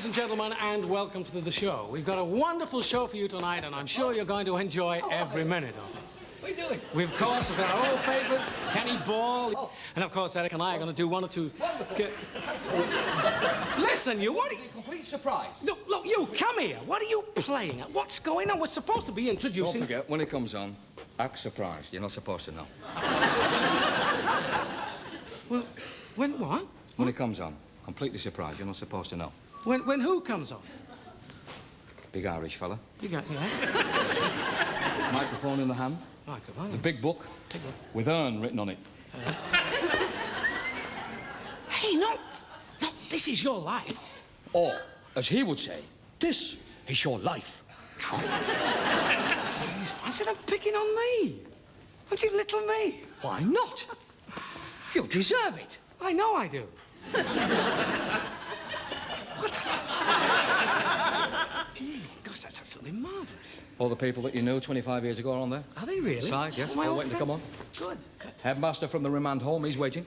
ladies and gentlemen, and welcome to the show. We've got a wonderful show for you tonight, and I'm sure you're going to enjoy every minute of it. What are you doing? We've, of course, got our old favourite, Kenny Ball. Oh. And, of course, Eric and I are going to do one or two... Listen, you, what are you... Complete surprise. Look, you, come here. What are you playing at? What's going on? We're supposed to be introducing... Don't forget, when it comes on, act surprised. You're not supposed to know. Well, when what? When it comes on, completely surprised. You're not supposed to know. When who comes on? Big Irish fella. You got, yeah? Microphone in the hand. Microphone. The big book. With Ern written on it. Hey, no, this is your life. Or, as he would say, this is your life. He's fancy them picking on me. Aren't you little me? Why not? You deserve it. I know I do. What, that's... Gosh, that's absolutely marvellous. All the people that you knew 25 years ago are on there. Are they really? Side, yes. My All old waiting to come on. Good. Headmaster from the remand home, he's waiting.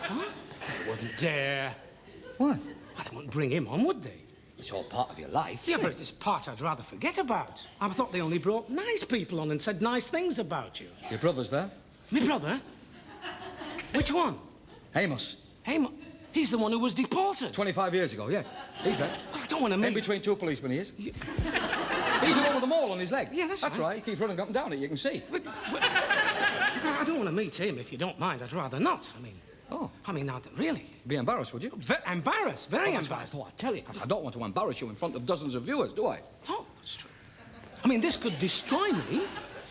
What? They wouldn't dare. What? Well, they wouldn't bring him on, would they? It's all part of your life. Yeah, but it's part I'd rather forget about. I thought they only brought nice people on and said nice things about you. Your brother's there? My brother? Which one? Amos. He's the one who was deported. 25 years ago, yes. He's there. Well, I don't want to meet... In between two policemen, he is. He's the one with the mole on his leg. Yeah, that's right. He keeps running up and down it, you can see. I don't want to meet him, if you don't mind. I'd rather not. I mean, not really. Be embarrassed, would you? Embarrassed, very That's embarrassed. what I thought I'd tell you, because I don't want to embarrass you in front of dozens of viewers, do I? Oh, it's true. I mean, this could destroy me.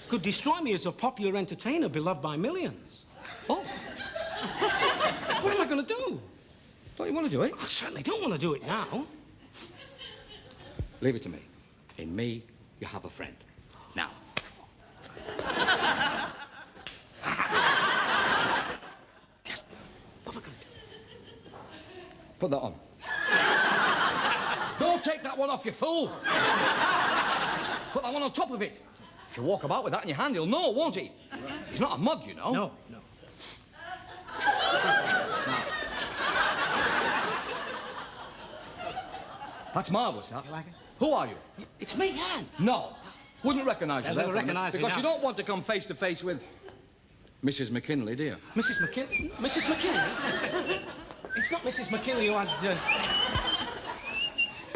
Could destroy me as a popular entertainer beloved by millions. Oh. What am I going to do? Don't you want to do it? I certainly don't want to do it now. Leave it to me. In me, you have a friend. Now. Yes. What am I going to do? Put that on. Don't take that one off, you fool! Put that one on top of it. If you walk about with that in your hand, he'll know, won't he? He's not a mug, you know. No. That's marvellous, that. You like it? Who are you? It's me, Anne. No. Wouldn't recognise you there. They'll recognise me because now. you don't want to come face to face with Mrs. McKinley, do you? Mrs. McKinley? Mrs. McKinley? It's not Mrs. McKinley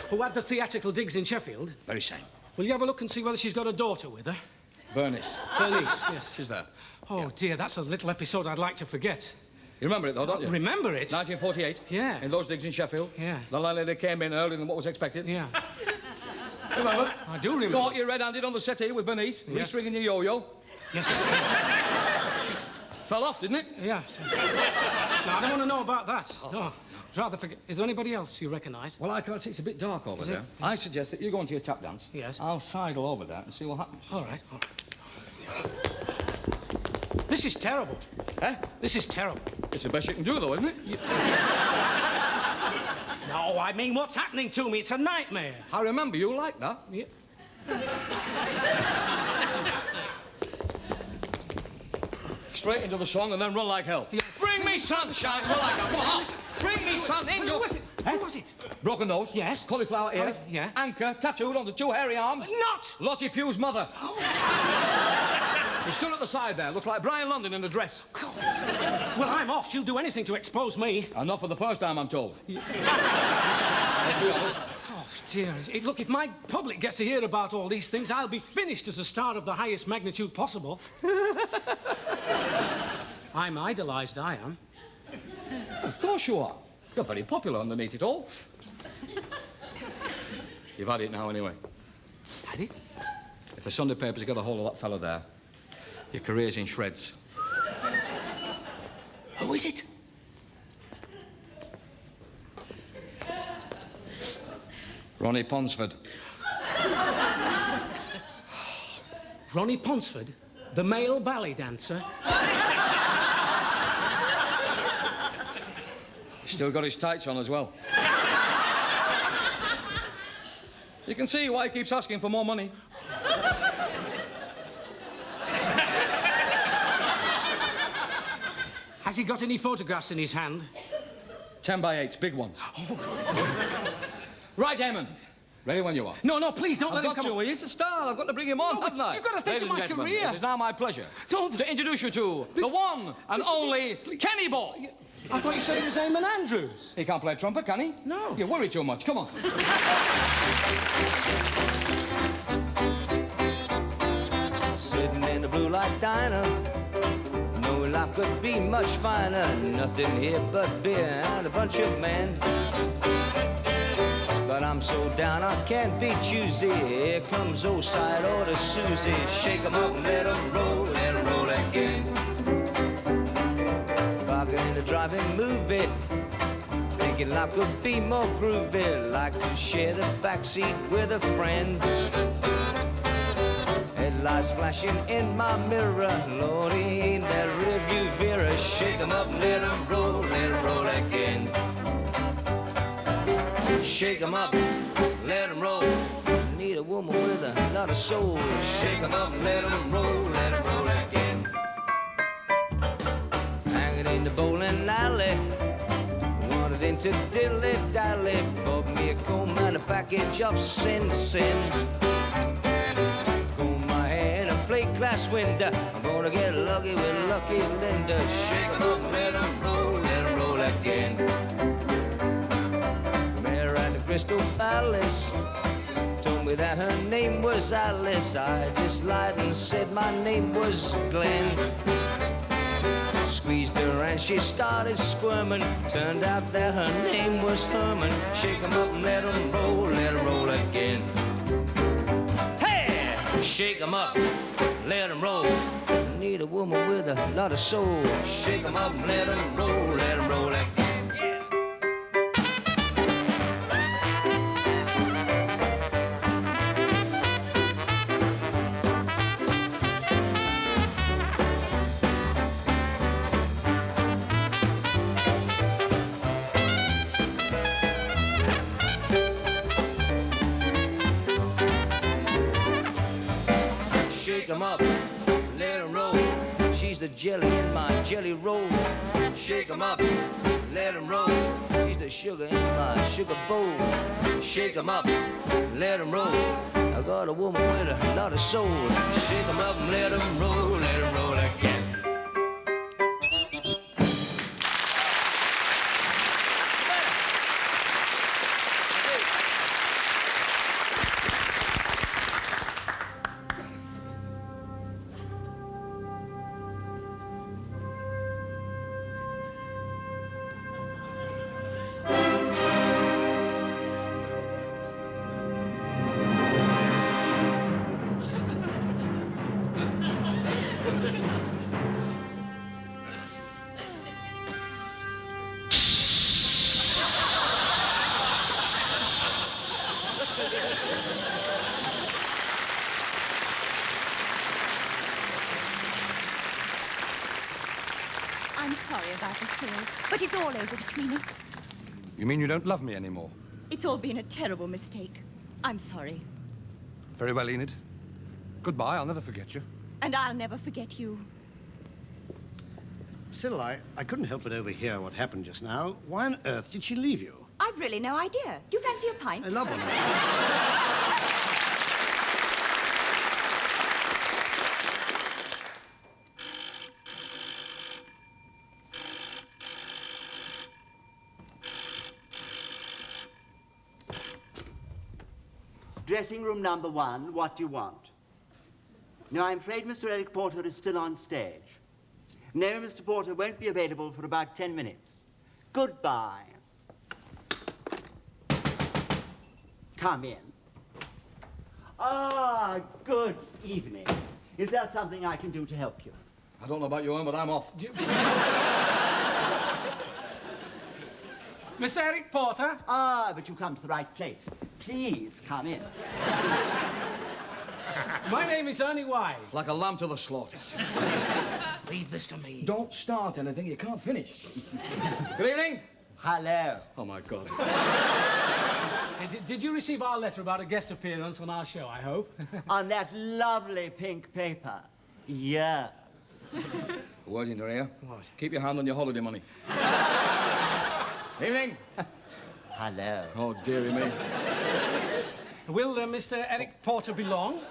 who had the theatrical digs in Sheffield. Very same. Will you have a look and see whether she's got a daughter with her? Bernice, yes. She's there. Oh, dear, that's a little episode I'd like to forget. You remember it, though, don't you? Remember it? 1948. Yeah. In those digs in Sheffield. Yeah. The landlady came in earlier than what was expected. Yeah. Remember? I do remember. Caught you red-handed on the settee with Bernice, Yes. restringing your yo-yo. Yes. Fell off, didn't it? Yeah. No, I don't want to know about that. No. I'd rather forget. Is there anybody else you recognise? Well, I can't see. It's a bit dark over there. I suggest that you go into your tap dance. Yes. I'll sidle over there and see what happens. All right. This is terrible. Eh? This is terrible. It's the best you can do, though, isn't it? No, I mean, what's happening to me? It's a nightmare. I remember you like that. Yeah. Straight into the song and then run like hell. Yeah. Bring me sunshine. Run like hell. Come on. Bring me sun in Who your... was it? Eh? Who was it? Broken nose. Yes. Cauliflower ear. Yeah. Anchor tattooed onto two hairy arms. Not! Lottie Pugh's mother. She stood at the side there, looked like Brian London in a dress. Well, I'm off. She'll do anything to expose me. And not for the first time, I'm told. Let's be honest. Oh, dear. Look, if my public gets to hear about all these things, I'll be finished as a star of the highest magnitude possible. I'm idolised, I am. Of course you are. You're very popular underneath it all. You've had it now, anyway. Had it? If the Sunday papers get a hold of that fella there, your career's in shreds. Who is it? Ronnie Ponsford. Ronnie Ponsford, the male ballet dancer. Still got his tights on as well. You can see why he keeps asking for more money. Has he got any photographs in his hand? 10 by 8s, big ones. Right, Eamon. Ready when you are. No, no, please don't let him I've got come to. He's a star. I've got to bring him on, No, haven't I? you've got to think Ladies of my and gentlemen, career. It is now my pleasure No, to introduce you to the one and only Kenny Ball. I thought you said it was Eamon Andrews. He can't play trumpet, can he? No. You worry too much. Come on. Sitting in the blue light diner, no life could be much finer. Nothing here but beer and a bunch of men. But I'm so down I can't be choosy. Here comes old side order Susie. Shake 'em up and let 'em roll again. Parking in a drive-in movie, thinking life could be more groovy. Like to share the backseat with a friend. Headlights flashing in my mirror. Lordy, ain't that rearview mirror. Shake 'em up and let 'em roll again. Shake 'em up, let 'em roll. Need a woman with a lot of soul. Shake 'em up, let 'em roll again. Hanging in the bowling alley, wandered into dilly-dally. Bought me a comb and a package of Sin. Comb my hair in a plate glass window. I'm gonna get lucky with Lucky Linda. Shake 'em up, let 'em roll again. Crystal Palace told me that her name was Alice. I just lied and said my name was Glenn. Squeezed her and she started squirming. Turned out that her name was Herman. Shake 'em up and let 'em roll again. Hey! Shake 'em up, let 'em roll. Need a woman with a lot of soul. Shake 'em up and let 'em roll again. Shake 'em up, let 'em roll. She's the jelly in my jelly roll. Shake 'em up, let 'em roll. She's the sugar in my sugar bowl. Shake 'em up, let 'em roll. I got a woman with a lot of soul. Shake 'em up and let 'em roll again. I'm sorry about the sale, but it's all over between us. You mean you don't love me anymore? It's all been a terrible mistake. I'm sorry. Very well, Enid. Goodbye, I'll never forget you. And I'll never forget you. Still, I couldn't help but overhear what happened just now. Why on earth did she leave you? I've really no idea. Do you fancy a pint? I love one. Dressing room number 1, what do you want? No, I'm afraid Mr. Eric Porter is still on stage. No, Mr. Porter won't be available for about 10 minutes. Goodbye. Come in. Ah, good evening. Is there something I can do to help you? I don't know about you, but I'm off. Mr. Eric Porter? Ah, but you come to the right place. Please come in. My name is Ernie Wise. Like a lamb to the slaughter. Leave this to me. Don't start anything you can't finish. Good evening. Hello. Oh, my God. Did you receive our letter about a guest appearance on our show, I hope? On that lovely pink paper. Yes. A word in your ear. What? Keep your hand on your holiday money. Evening. Hello. Oh, dearie me. Will Mr. Eric Porter be long?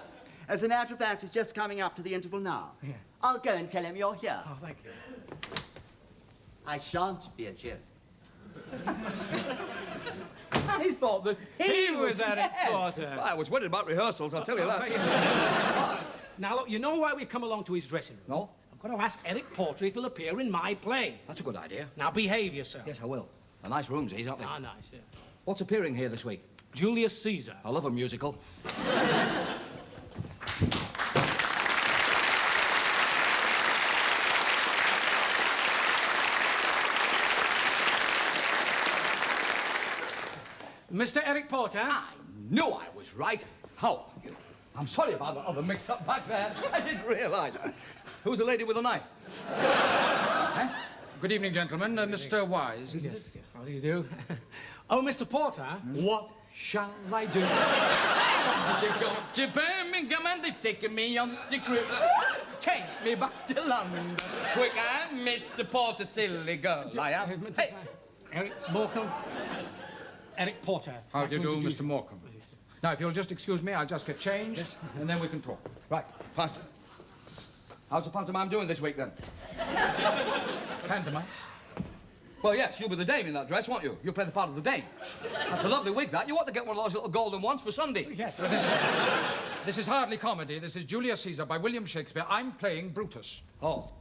As a matter of fact, he's just coming up to the interval now. Yeah. I'll go and tell him you're here. Oh, thank you. I shan't be a joke. I thought that He was Eric Porter. I was worried about rehearsals, I'll tell you that. Now, look, you know why we've come along to his dressing room? No? I've got to ask Eric Porter if he'll appear in my play. That's a good idea. Now, behave yourself. Yes, I will. A nice rooms, these, aren't they? Ah, nice, yeah. What's appearing here this week? Julius Caesar. I love a musical. Mr. Eric Porter? I knew I was right. How are you? I'm sorry about the other mix-up back there. I didn't realise. Who's the lady with the knife? Huh? Good evening, gentlemen. Mr. Wise, isn't it? Yes. How do you do? Oh, Mr. Porter? What shall I do? To go to Birmingham and they've taken me on the grip. Take me back to London. Quick, I'm Mr. Porter, silly girl. I am. Hey. Eric Morecambe? Eric Porter. How Like do you to do, introduce Mr. Morecambe? Now, if you'll just excuse me, I'll just get changed, and then we can talk. Right, fine. How's the pantomime doing this week, then? Pantomime? Well, yes, you'll be the dame in that dress, won't you? You'll play the part of the dame. That's a lovely wig, that. You ought to get one of those little golden ones for Sunday. Yes. Well, this is hardly comedy. This is Julius Caesar by William Shakespeare. I'm playing Brutus. Oh.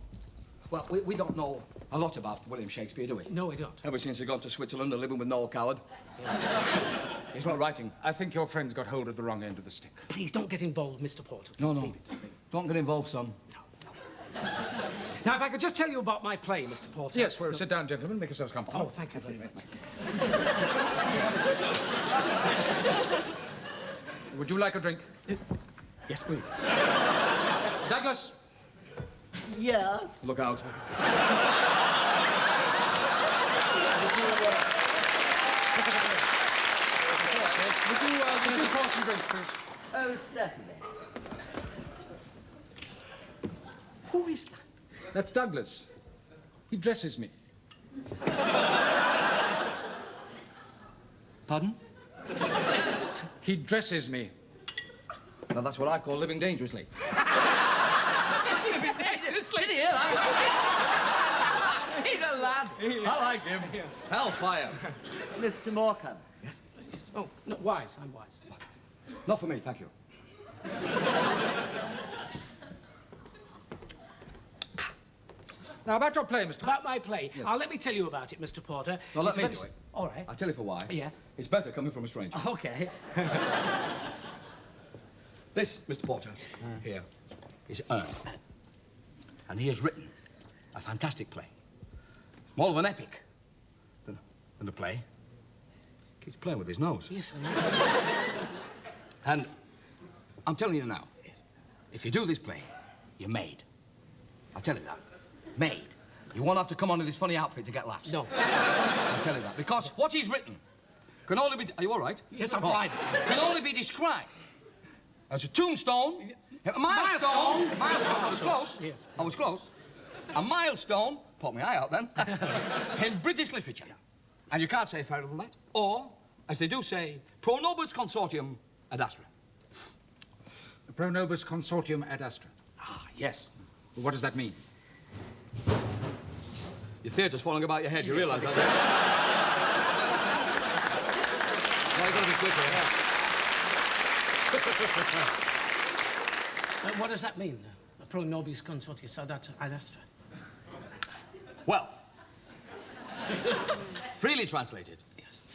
Well, we don't know a lot about William Shakespeare, do we? No, we don't. Ever since he gone to Switzerland and living with Noel Coward. He's not writing. I think your friend's got hold of the wrong end of the stick. Please don't get involved, Mr. Porter. No. Leave it. Don't get involved, son. Now, if I could just tell you about my play, Mr. Porter. Yes, well, sit down, gentlemen. Make yourselves comfortable. Oh, thank you very much. Would you like a drink? Yes, please. Douglas? Yes? Look out. Would you pour some drinks, please? Oh, certainly. Who is that? That's Douglas. He dresses me. Pardon? He dresses me. Now, that's what I call living dangerously. Living dangerously? Did you hear that? He's a lad. I like him. Hellfire. Mr. Morecambe. Oh, no, Wise. I'm Wise. Not for me, thank you. Now, about your play, Mr. About my play. Let me tell you about it, Mr. Porter. No, let It's me very do it. All right. I'll tell you for why. Yes. It's better coming from a stranger. Okay. This, Mr. Porter, here, is Ernie. And he has written a fantastic play. More of an epic than a play. Keeps playing with his nose. Yes, I know. And I'm telling you now, if you do this play, you're made. I'll tell you that. Made. You won't have to come on with this funny outfit to get laughs. No. I'll tell you that. Because what he's written can only be... Are you all right? Yes, I'm fine. Can only be described as a tombstone, a milestone. I was close. Yes. I was close. A milestone, put my eye out then, in British literature. And you can't say fairer than that. Or, as they do say, pro nobis consortium ad astra. Pro nobis consortium ad astra. Ah, yes. What does that mean? Your theatre's falling about your head, you realise that? Well, you've got to be quick here. What does that mean? Pro nobis consortium ad astra. Well, freely translated,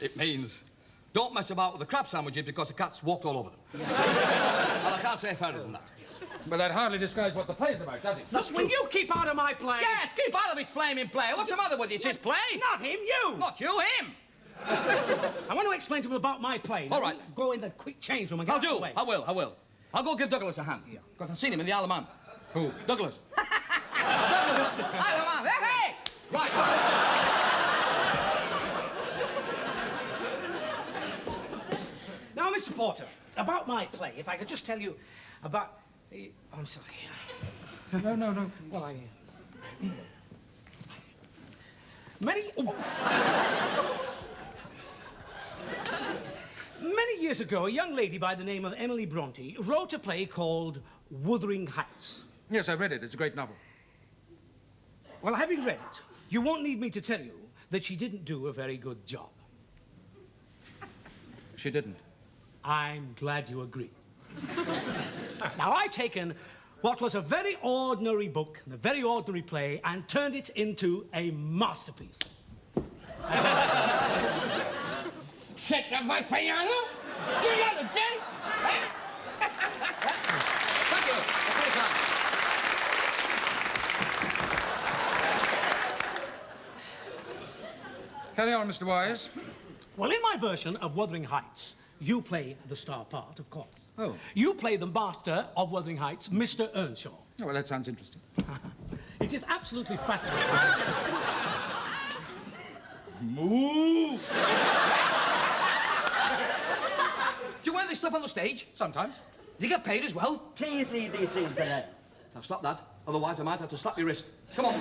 it means don't mess about with the crab sandwiches because the cat's walked all over them. Well, I can't say fairer than that. But that hardly describes what the play's about, does it? That's Will you keep out of my play? Yes, keep out of it, flaming play. What's the matter with you? It's his play. Not him, you! Not you, him. I want to explain to him about my play. All right. Go in the quick change room and get I'll out of the do. way. I will. I'll go give Douglas a hand. Because I've seen him in the Isle of Man. Who? Douglas. Douglas. Isle of Man. Hey! Right. Now, Mr. Porter, about my play, if I could just tell you about... I'm sorry. No. Well, Many years ago, a young lady by the name of Emily Bronte wrote a play called Wuthering Heights. Yes, I read it. It's a great novel. Well, having read it, you won't need me to tell you that she didn't do a very good job. She didn't. I'm glad you agree. Now, I've taken what was a very ordinary book, and a very ordinary play, and turned it into a masterpiece. Set up my piano? Do you have a dent? Thank you. That's very kind. Carry on, Mr. Wise. Well, in my version of Wuthering Heights, you play the star part, of course. Oh. You play the master of Wuthering Heights, Mr. Earnshaw. Oh, well, that sounds interesting. It is absolutely fascinating. Move! Do you wear this stuff on the stage? Sometimes. Do you get paid as well? Please leave these things alone. Now stop that, otherwise I might have to slap your wrist. Come on.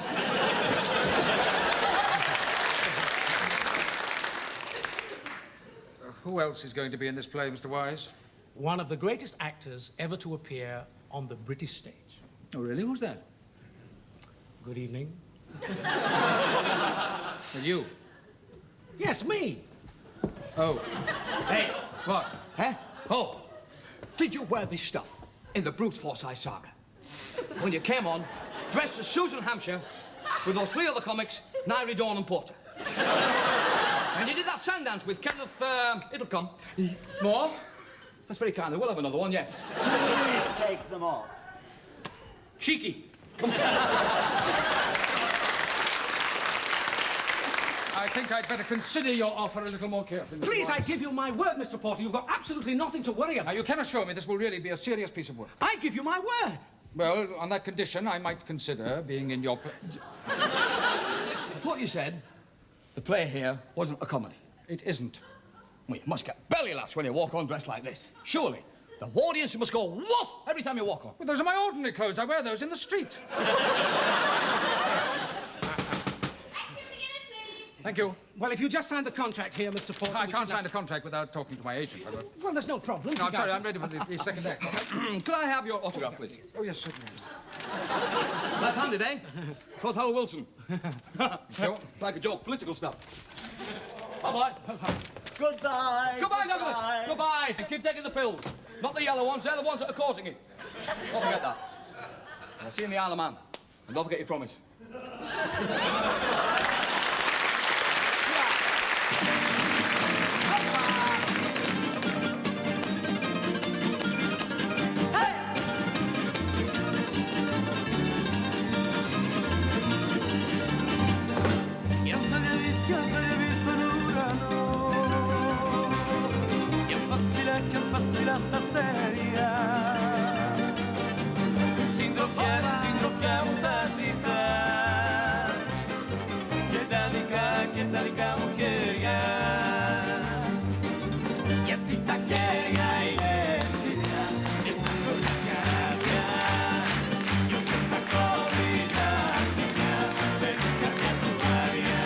Who else is going to be in this play, Mr. Wise? One of the greatest actors ever to appear on the British stage. Oh, really? Who's that? Good evening. Well, you. Yes, me. Oh. Hey, What? eh? Oh, did you wear this stuff in the Bruce Forsyth saga? When you came on, dressed as Susan Hampshire, with those three other comics, Nairi, Dawn and Porter. And you did that sand dance with Kenneth, it'll come. More? That's very kind. We'll have another one, yes. Please take them off. Cheeky. I think I'd better consider your offer a little more carefully. Mr. Please, I Wise. give you my word, Mr. Porter. You've got absolutely nothing to worry Now, about. you can assure me this will really be a serious piece of work. I give you my word. Well, on that condition, I might consider being in your... I thought you said the play here wasn't a comedy. It isn't. Well, you must get belly laughs when you walk on dressed like this. Surely, the audience must go woof every time you walk on. Well, those are my ordinary clothes. I wear those in the street. Thank you. Well, if you just sign the contract here, Mr. Porter... I we can't should sign a contract without talking to my agent. Well, there's no problem. No, I'm sorry. I'm ready for the second act. Could I have your autograph, please? Oh, yes, certainly. Left-handed, eh? Quoth Howell Wilson. Sure. Like a joke, political stuff. Bye-bye. Goodbye. Goodbye, Douglas. Goodbye. And keep taking the pills. Not the yellow ones, they're the ones that are causing it. Don't forget that. I'll see you in the Isle of Man. And don't forget your promise. Pastila stasera Sindrofia mutazita Και δαλικά μου χέρια Γιατί τα χέρια είναι σκυλιά Και τα κόλλα καρδιά Κι όποιος τα κόβει τα σκυλιά παίρνει καρδιά του βαριά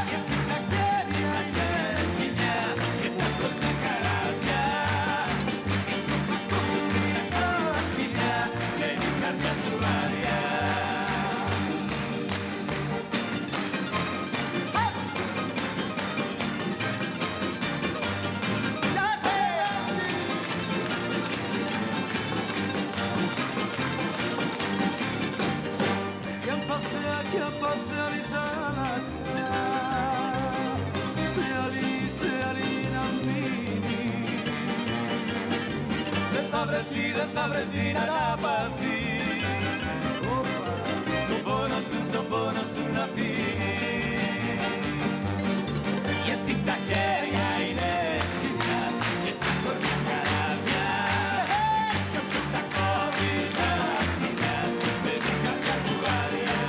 Γιατί τα χέρια είναι σκυλιά Και τα κόλλα καρδιά Κι όποιος τα κόβει τα σκυλιά παίρνει καρδιά του βαριά Κι πάσα η θάλασσα σε άλλη να μείνει Δεν θα βρεθεί να αναπαθεί τον πόνο σου να φύγει Γιατί τα χέρια είναι σκυλιά και τα κορμιά καράβια Κι όποιος τα κόβει τα σκυλιά με την καρδιά του βαριά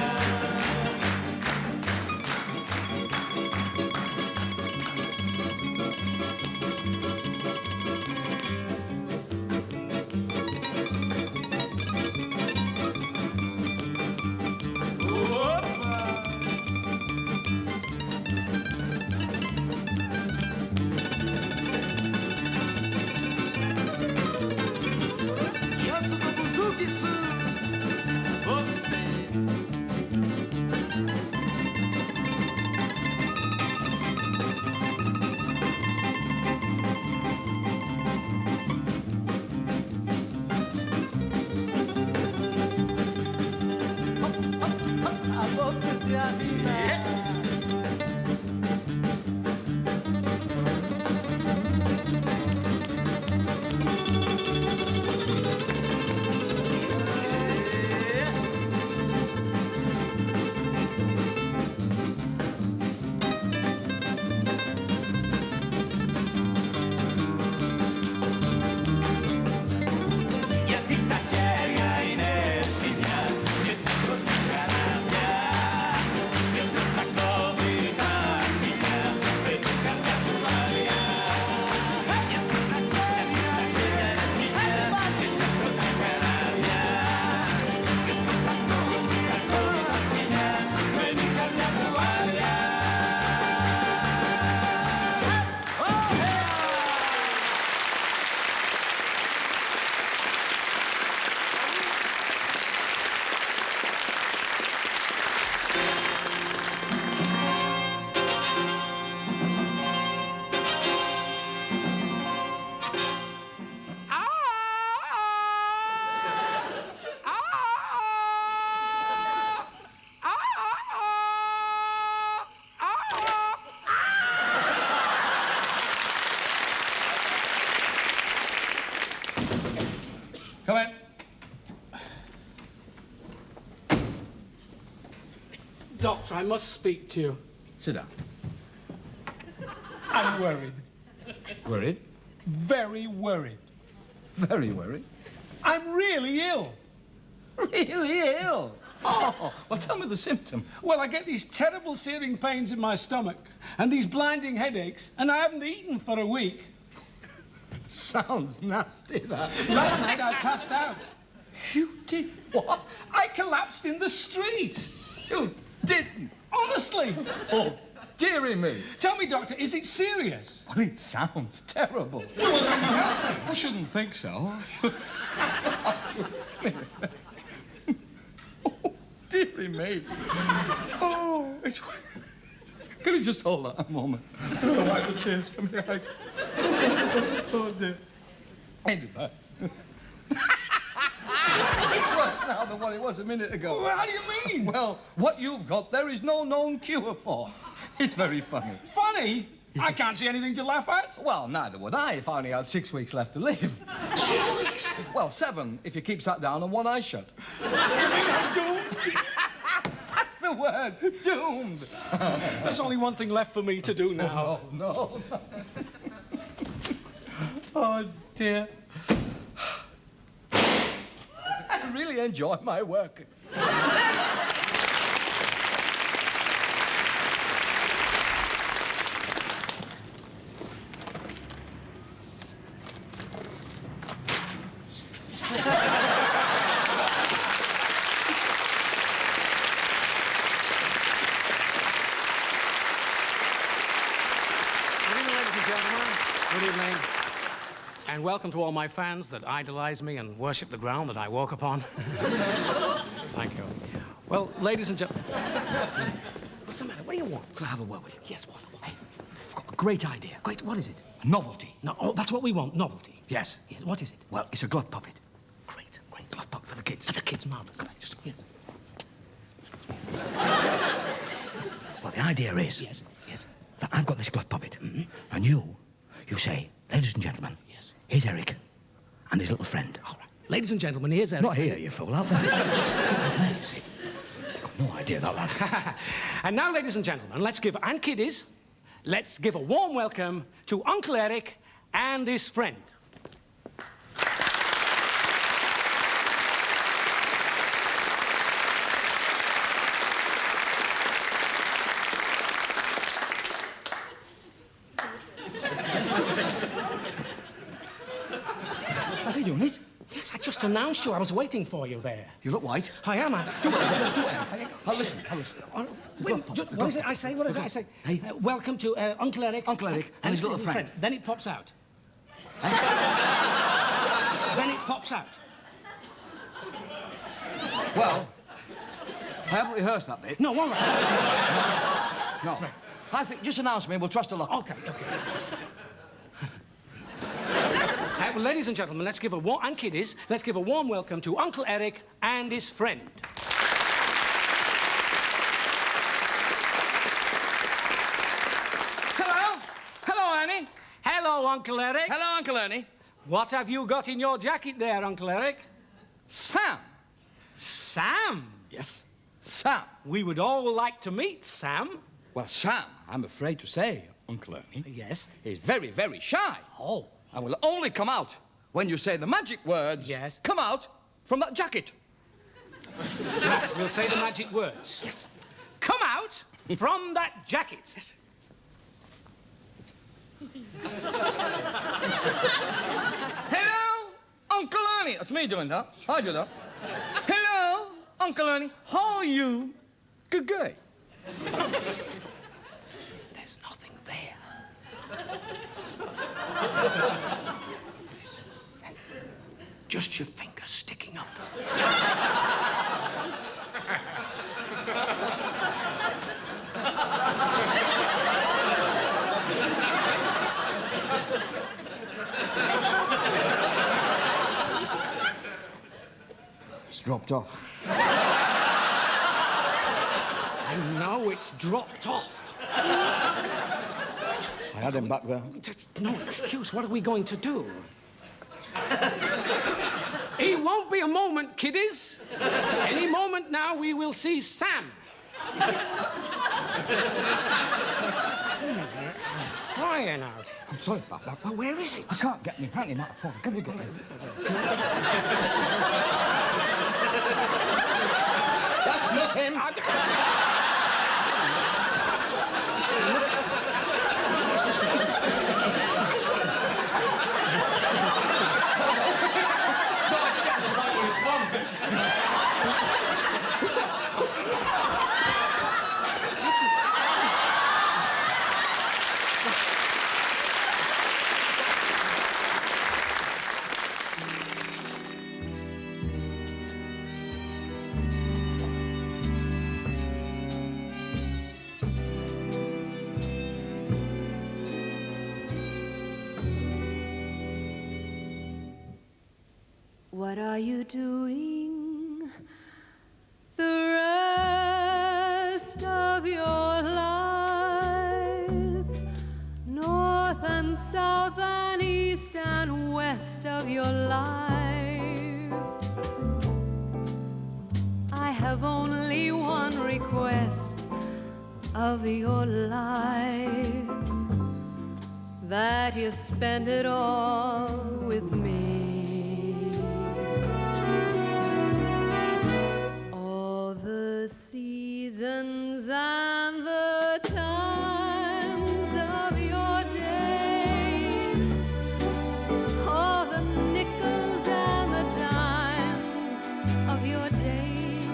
Come in. Doctor, I must speak to you. Sit down. I'm worried. Worried? Very worried. Very worried. I'm really ill. Really ill? Oh, well, tell me the symptoms. Well, I get these terrible searing pains in my stomach and these blinding headaches, and I haven't eaten for a week. Sounds nasty, that. Last night I passed out. You did what? I collapsed in the street. You didn't? Honestly. Oh, dearie me. Tell me, Doctor, is it serious? Well, it sounds terrible. Well, can you help me? I shouldn't think so. Oh, dearie me. Oh, it's... Can you just hold that a moment? I'll wipe the tears from your eyes. Oh, dear. Anyway. It's worse now than what it was a minute ago. Well, how do you mean? Well, what you've got, there is no known cure for. It's very funny. Funny? I can't see anything to laugh at. Well, neither would I if I only had 6 weeks left to live. 6 weeks? Well, 7 if you keep sat down and one eye shut. You mean I'm doomed? That's the word, doomed. There's only one thing left for me to do now. Oh, no. Oh, dear. I really enjoy my work. Good evening. And welcome to all my fans that idolize me and worship the ground that I walk upon. Thank you. Well, ladies and gentlemen... What's the matter? What do you want? Can I have a word with you? Yes, what? Hey, I've got a great idea. Great, what is it? A novelty. No, oh, that's what we want, novelty. Yes. Yes, what is it? Well, it's a glove puppet. Great, great. Glove puppet for the kids. For the kids, marvellous. Just, yes. Well, the idea is... Yes, yes. That I've got this glove puppet, and you say, ladies and gentlemen, yes, here's Eric and his little friend. All right. Ladies and gentlemen, here's Ernie. Not here, you fool, out there. No idea, that lad. And now, ladies and gentlemen, let's give, and kiddies, let's give a warm welcome to Uncle Eric and his friend. Are you doing it? Yes, I just announced you. I was waiting for you there. You look white. I am. Do it. I'll listen. What is it I say? What is it I say? Hey. Welcome to Uncle Eric. Uncle Eric and his little friend. Then it pops out. Hey? Then it pops out. Well, I haven't rehearsed that bit. No, all right. No. Right. I think just announce me and we'll trust to luck. Okay. Well, ladies and gentlemen, let's give a warm... And kiddies, let's give a warm welcome to Uncle Eric and his friend. Hello. Hello, Ernie. Hello, Uncle Eric. Hello, Uncle Ernie. What have you got in your jacket there, Uncle Eric? Sam. Sam? Yes, Sam. We would all like to meet Sam. Well, Sam, I'm afraid to say, Uncle Ernie... Yes? ...is very, very shy. Oh. And will only come out when you say the magic words... Yes? ...come out from that jacket. Right, we'll say the magic words. Yes. Come out from that jacket. Yes. Hello, Uncle Ernie. That's me doing that. I do that. Hello, Uncle Ernie. How are you? Good guy. There's nothing there. Just your fingers sticking up. It's dropped off. I know it's dropped off. I had him back there. That's no excuse. What are we going to do? He won't be a moment, kiddies. Any moment now, we will see Sam. Crying out. I'm sorry about that. Well, where is it? I can't get me hanging out of phone. Can you get it? That's not him. What are you doing the rest of your life? North and south and east and west of your life. I have only one request of your life, that you spend it all with me. The seasons and the times of your days, all the nickels and the dimes of your days.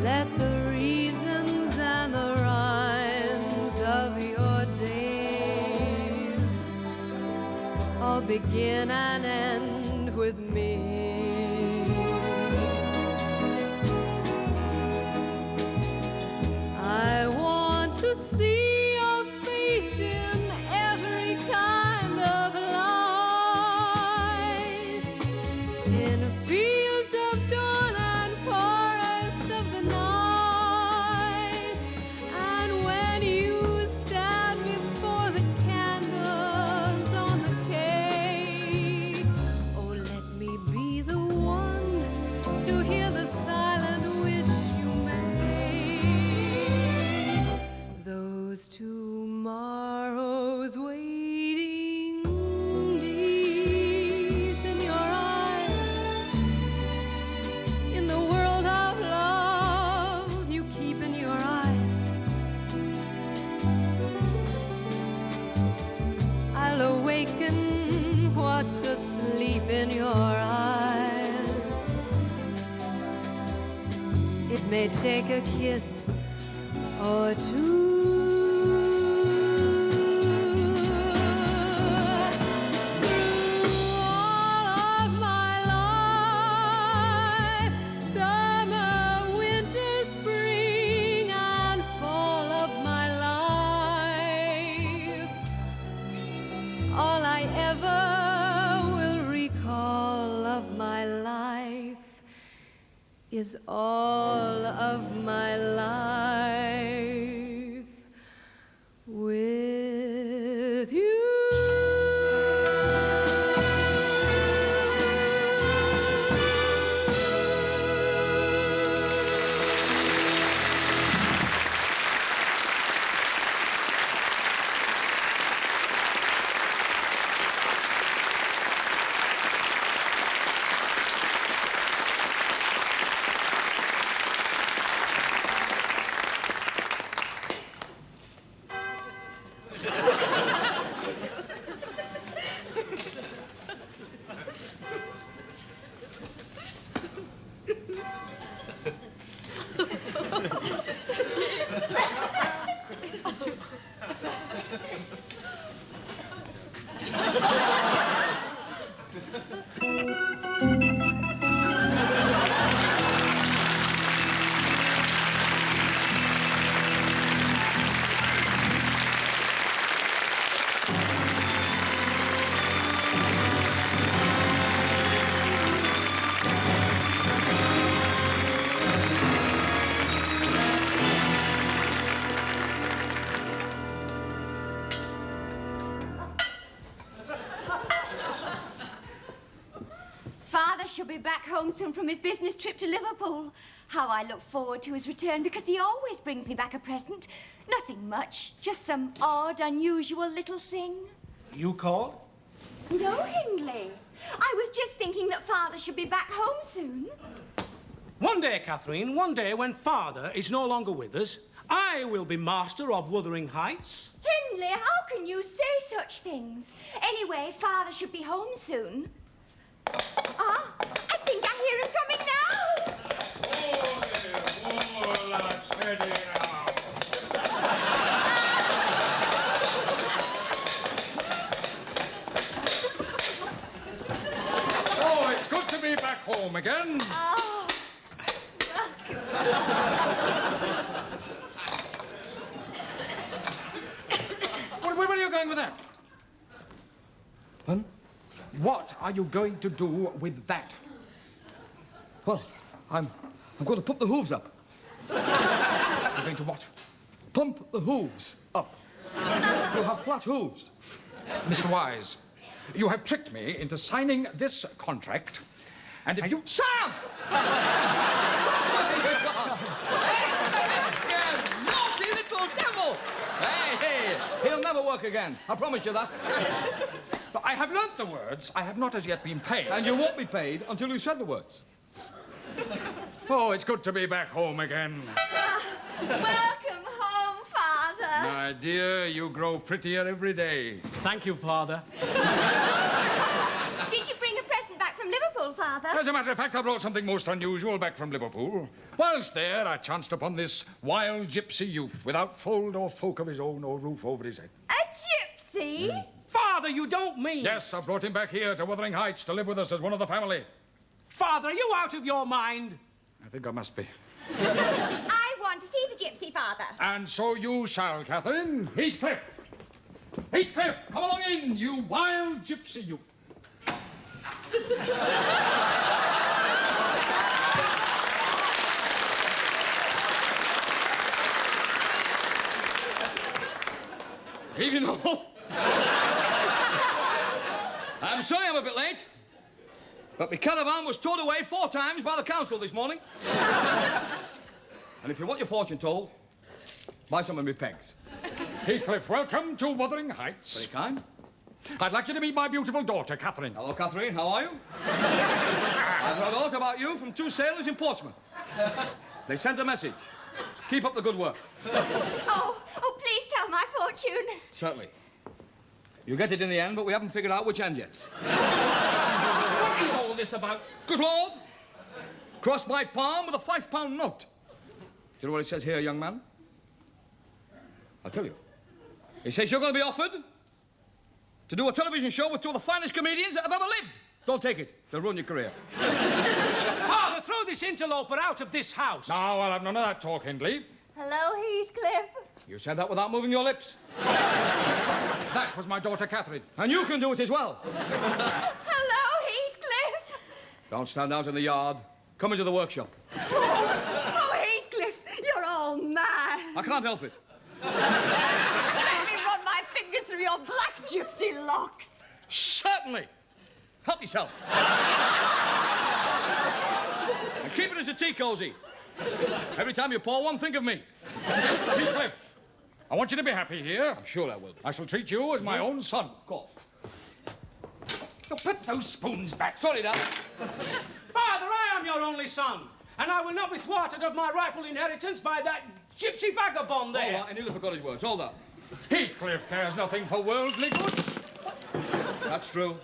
Let the reasons and the rhymes of your days all begin and end with me. I want to see your face in every kind of light, in fields of dawn and forests of the night. And when you stand before the candles on the quay, oh, let me be the one to hear the silent wish you made. Those tomorrows waiting deep in your eyes, in the world of love you keep in your eyes. I'll awaken what's asleep in your eyes. It may take a kiss or two. Is all of my life with you. shall be back home soon from his business trip to Liverpool. How I look forward to his return, because he always brings me back a present. Nothing much, just some odd, unusual little thing. You called? No, Hindley. I was just thinking that Father should be back home soon. One day, Catherine, one day when Father is no longer with us, I will be master of Wuthering Heights. Hindley, how can you say such things? Anyway, Father should be home soon. Ah, I think I hear him coming now. Oh, lads, steady now. Oh, it's good to be back home again. Oh, Where are you going with that? Huh? What are you going to do with that? Well, I'm going to pump the hooves up. You're going to what? Pump the hooves up. You'll have flat hooves. Mr. Wise, you have tricked me into signing this contract, and if you... Sam! That's what you've got! Hey, naughty little devil! Hey, he'll never work again. I promise you that. But I have learnt the words. I have not as yet been paid. And you won't be paid until you said the words. Oh, it's good to be back home again. welcome home, Father. My dear, you grow prettier every day. Thank you, Father. Did you bring a present back from Liverpool, Father? As a matter of fact, I brought something most unusual back from Liverpool. Whilst there, I chanced upon this wild gypsy youth without fold or folk of his own or roof over his head. A gypsy? Father, you don't mean... Yes, I brought him back here to Wuthering Heights to live with us as one of the family. Father, are you out of your mind? I think I must be. I want to see the gypsy, Father. And so you shall, Catherine. Heathcliff! Heathcliff, come along in, you wild gypsy youth. Evening all. I'm sorry I'm a bit late, but my caravan was towed away 4 times by the council this morning. And if you want your fortune told, buy some of me pegs. Heathcliff, welcome to Wuthering Heights. Very kind. I'd like you to meet my beautiful daughter, Catherine. Hello, Catherine. How are you? I've heard all about you from 2 sailors in Portsmouth. They sent a message. Keep up the good work. Oh, please tell my fortune. Certainly. You'll get it in the end, but we haven't figured out which end yet. What is all this about? Good Lord! Cross my palm with a £5 note. Do you know what it says here, young man? I'll tell you. It says you're going to be offered to do a television show with 2 of the finest comedians that have ever lived. Don't take it. They'll ruin your career. Father, throw this interloper out of this house. No, I'll have none of that talk, Hindley. Hello, Heathcliff. You said that without moving your lips. That was my daughter, Catherine. And you can do it as well. Hello, Heathcliff. Don't stand out in the yard. Come into the workshop. Oh, Heathcliff, you're all mad. I can't help it. Let me run my fingers through your black gypsy locks. Certainly. Help yourself. And keep it as a tea cosy. Every time you pour one, think of me. Heathcliff, I want you to be happy here. I'm sure I will. I shall treat you as my own son. Go. Now put those spoons back. Sorry, Dad. Father, I am your only son, and I will not be thwarted of my rightful inheritance by that gypsy vagabond there. All right, I nearly forgot his words. Hold on. Heathcliff cares nothing for worldly goods. That's true.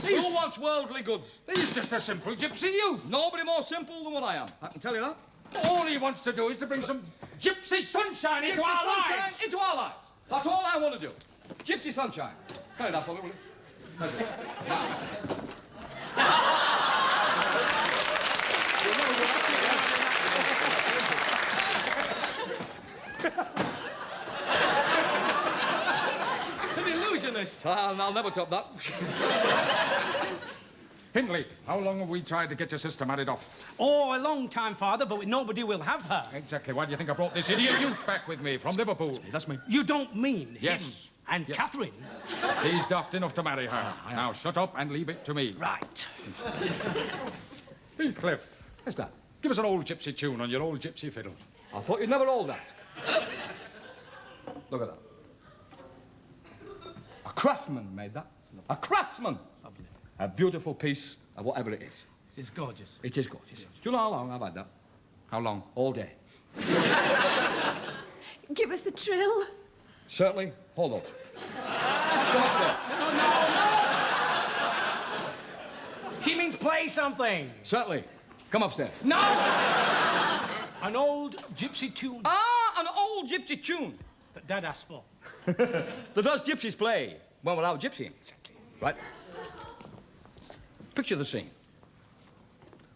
Who wants worldly goods? He's just a simple gypsy youth. Nobody more simple than what I am. I can tell you that. All he wants to do is to bring some gypsy sunshine into our sunshine lives. into our lives. That's all I want to do. Gypsy sunshine. Tell you that for me, will you? An illusionist. I'll never top that. Hindley, how long have we tried to get your sister married off? Oh, a long time, Father, but nobody will have her. Exactly. Why do you think I brought this idiot youth back with me from Liverpool? That's me. You don't mean Yes. him and Catherine? He's daft enough to marry her. Now, shut up and leave it to me. Right. Heathcliff. What's that? Give us an old gypsy tune on your old gypsy fiddle. I thought you'd never old ask. Look at that. A craftsman made that. A craftsman. Lovely. A beautiful piece of whatever it is. This is gorgeous. It is gorgeous. Do you know how long I've had that? How long? All day. Give us a trill. Certainly. Hold up. Come upstairs. She means play something. Certainly. Come upstairs. No! An old gypsy tune Ah, an old gypsy tune. that Dad asked for. That does gypsies play when we're out gypsying. Exactly. Right? Picture the scene.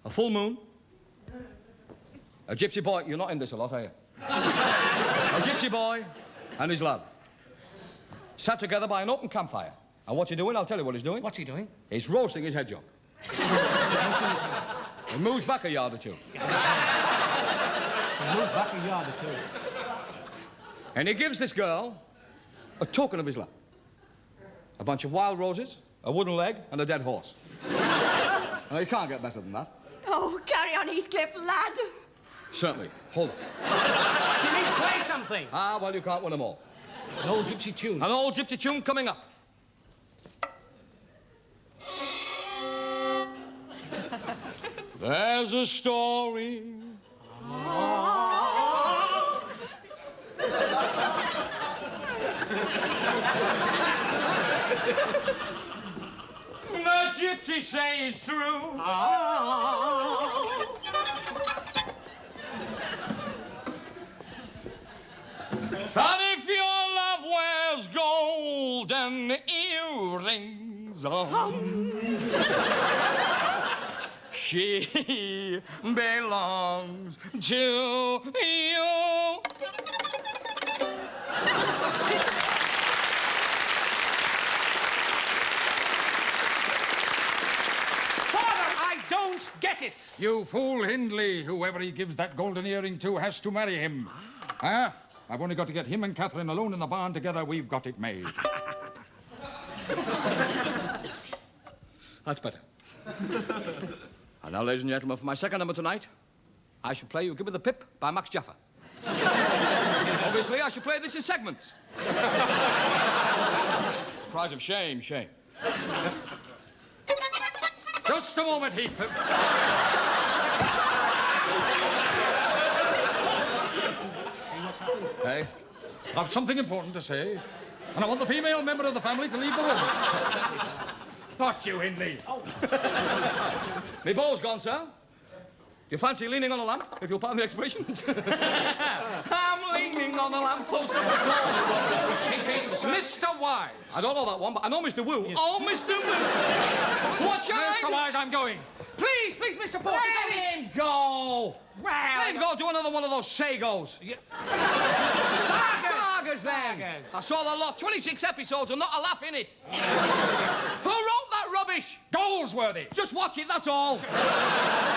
A full moon. A gypsy boy. You're not in this a lot, are you? A gypsy boy and his lad. Sat together by an open campfire. And what's he doing? I'll tell you what he's doing. What's he doing? He's roasting his hedgehog. He moves back a yard or two. He moves back a yard or two. And he gives this girl a token of his love. A bunch of wild roses, a wooden leg, and a dead horse. Now, you can't get better than that. Oh, carry on, Heathcliff, lad. Certainly. Hold on. She means play something. Ah, well, you can't win them all. An old gypsy tune. An old gypsy tune coming up. There's a story. The gypsies say it's true. That if your love wears golden earrings, she belongs to you. I don't get it. You fool Hindley. Whoever he gives that golden earring to has to marry him. Huh? I've only got to get him and Catherine alone in the barn together. We've got it made. That's better. And now, ladies and gentlemen, for my second number tonight, I shall play You Give Me the Pip by Max Jaffa. Obviously, I shall play this in segments. Cries of shame, shame. Just a moment, Heathcliff. Hey? I've something important to say, and I want the female member of the family to leave the room. Not you, Hindley. Me bow's gone, sir. Do you fancy leaning on a lamp, if you'll pardon the expression? I'm leaning on a lamppost of the floor. Mr. Wise. I don't know that one, but I know Mr. Wu. Oh, Mr. Wu! What shall I do? Mr. Wise, I'm going. Please, please, Mr. Porter. Let him go! Well, Let him go do another one of those sagos. Sagas, then. Sagas. I saw the lot. 26 episodes and not a laugh in it. Who wrote that rubbish? Goldsworthy. Just watch it, that's all.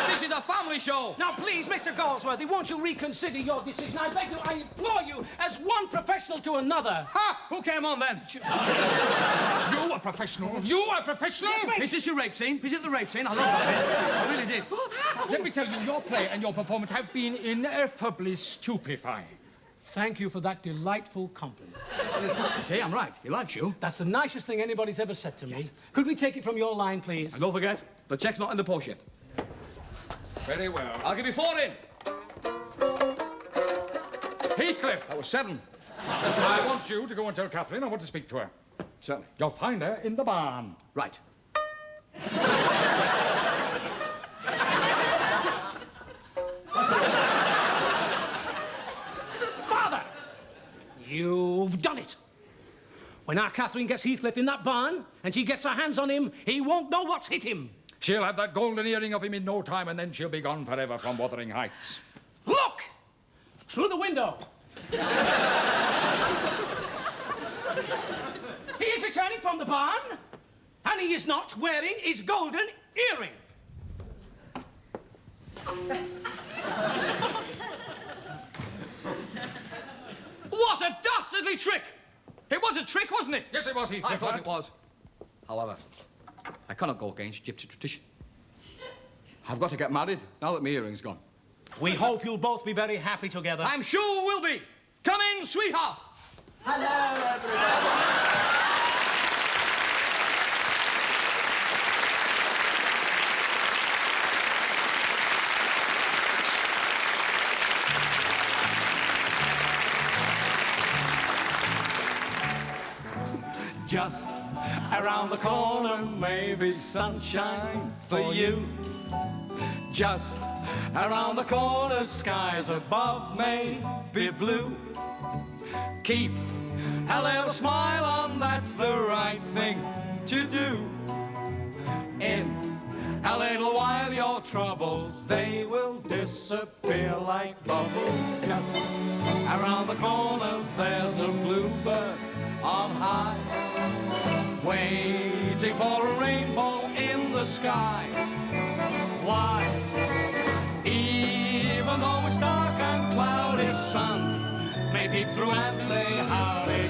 This is a family show. Now, please, Mr. Goldsworthy, won't you reconsider your decision? I beg you, I implore you, as one professional to another. Ha! Who came on then? You a professional. You a professional. Is this your rape scene? Is it the rape scene? I love that. I really did. Let me tell you, your play and your performance have been ineffably stupefying. Thank you for that delightful compliment. You see, I'm right. He likes you. That's the nicest thing anybody's ever said to me. Could we take it from your line, please? And don't forget, the check's not in the post yet. Very well. I'll give you 4 in. Heathcliff. That was 7. I want you to go and tell Catherine I want to speak to her. Certainly. You'll find her in the barn. Right. Father! You've done it. When our Catherine gets Heathcliff in that barn and she gets her hands on him, he won't know what's hit him. She'll have that golden earring of him in no time, and then she'll be gone forever from Wuthering Heights. Look! Through the window. He is returning from the barn, and he is not wearing his golden earring. What a dastardly trick! It was a trick, wasn't it? Yes, it was, Heathcliff. I thought it was. However, I cannot go against gypsy tradition. I've got to get married now that my earring's gone. We hope you'll both be very happy together. I'm sure we'll be. Come in, sweetheart. Hello, everybody. Just around the corner, maybe sunshine for you. Just around the corner, skies above may be blue. Keep a little smile on, that's the right thing to do. In a little while, your troubles, they will disappear like bubbles. Just around the corner, there's a bluebird on high, waiting for a rainbow in the sky. Why? Even though it's dark and cloudy, sun may peep through and say howdy.